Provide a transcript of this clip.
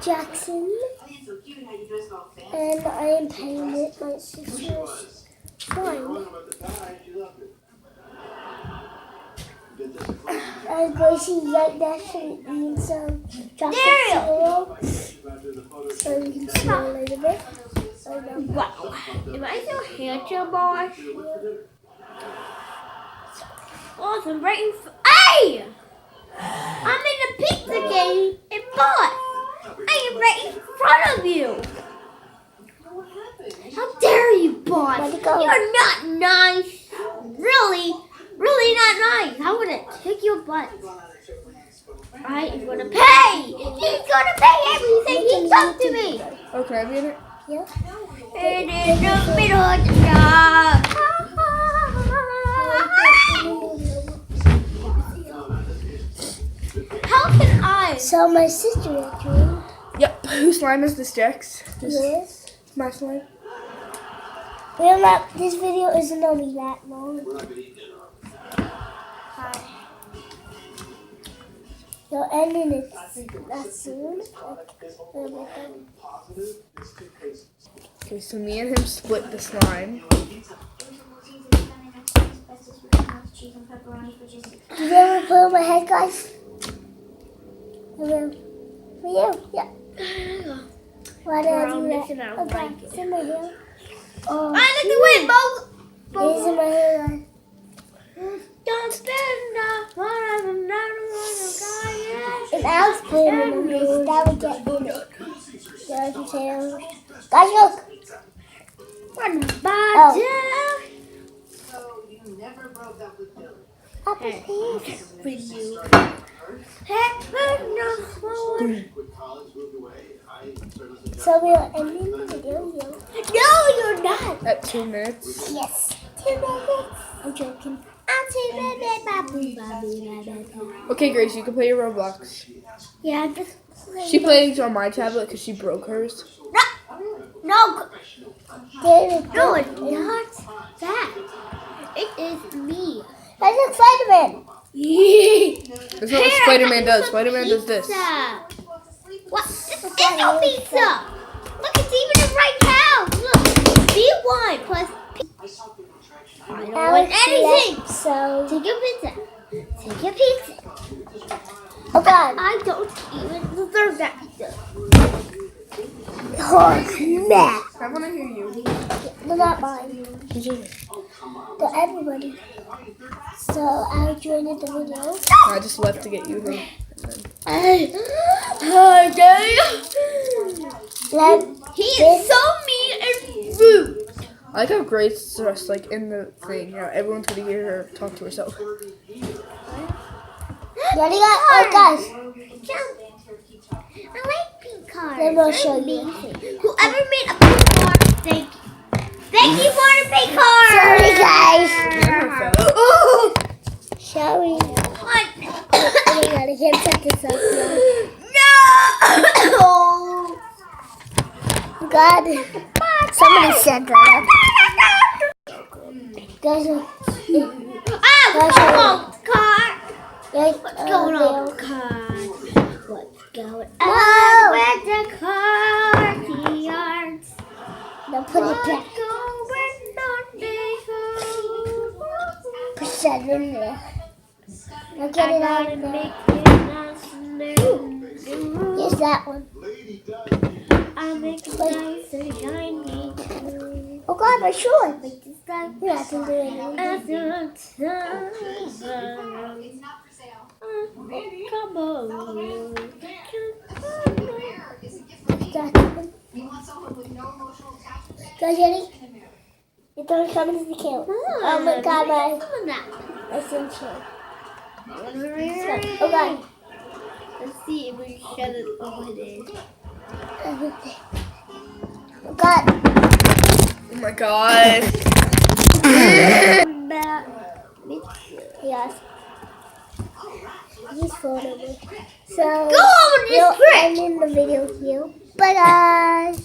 Jackson, and I am playing with my sister's slime. And Gracie right next to me eating some chocolate cereal, so you can see a little bit. Wow, am I so handsome, boss? Awesome, right in Hey! I'm in the pizza game, and boss, I am right in front of you. How dare you, boss? You're not nice. Really not nice. I'm gonna kick your butt. I am gonna pay. He's gonna pay everything he does to me. Oh, can I be in it? Yeah. And in the middle of the job. How can I? So my sister is doing. Yep. Whose slime is this, Jax? Yes. My slime. Remember, this video isn't gonna be that long. So ending it that soon. Okay, so me and him split the slime. Did you ever put on my head, guys? For you? Yeah. Why did I do that? Okay, it's in my hair. Oh, I like the way it's in my hair. Don't stand up. If Alex put him in the hair, that would get in it. Guys, look! Oh. Up For you. So we're ending the video here. No, you're not. At 2 minutes. Yes. 2 minutes. I'm joking. I'm 2 minutes. Okay, Grace, you can play your Roblox. Yeah, I'm just playing. She plays on my tablet because she broke hers. No, David, no, it's not that. It is me. that's like Spider-Man. That's not what Spider-Man does. Spider-Man does this. What? This is no pizza. Look, it's even in right now. Look, B1 plus pizza. I don't want anything. So, Take your pizza. Take your pizza. oh God. I don't even deserve that pizza. Oh, man. I want to hear you. No, not mine. To everybody. So, I joined the video. I just left to get you here. He is so mean and rude. I like how Grace is dressed like in the thing. You know, everyone's gonna hear her talk to herself. Oh, guys. I like pink cards. Then we'll show you. Whoever made a pink card, thank you. Thank you for the pink card. Sorry, guys. And her fellow. Shall we? What? Oh my God, I can't set this up now. No! God. Somebody said that. Guys, Come on, car. what's Going on, car? What's going on with the car yards? Now put it back. Put that in there. Now get it out of there. Here's that one. I make it nice and shiny too. Oh God, my shorts. Make this like You have to do it. Come on. Guys, ready? It's only coming to the camera. Oh my God, my essential. Oh God. Let's see if we shut it over there. Oh God. Oh my God. Yes. He's phoning me. So, Go on this we'll trick. end in the video here. Bye guys.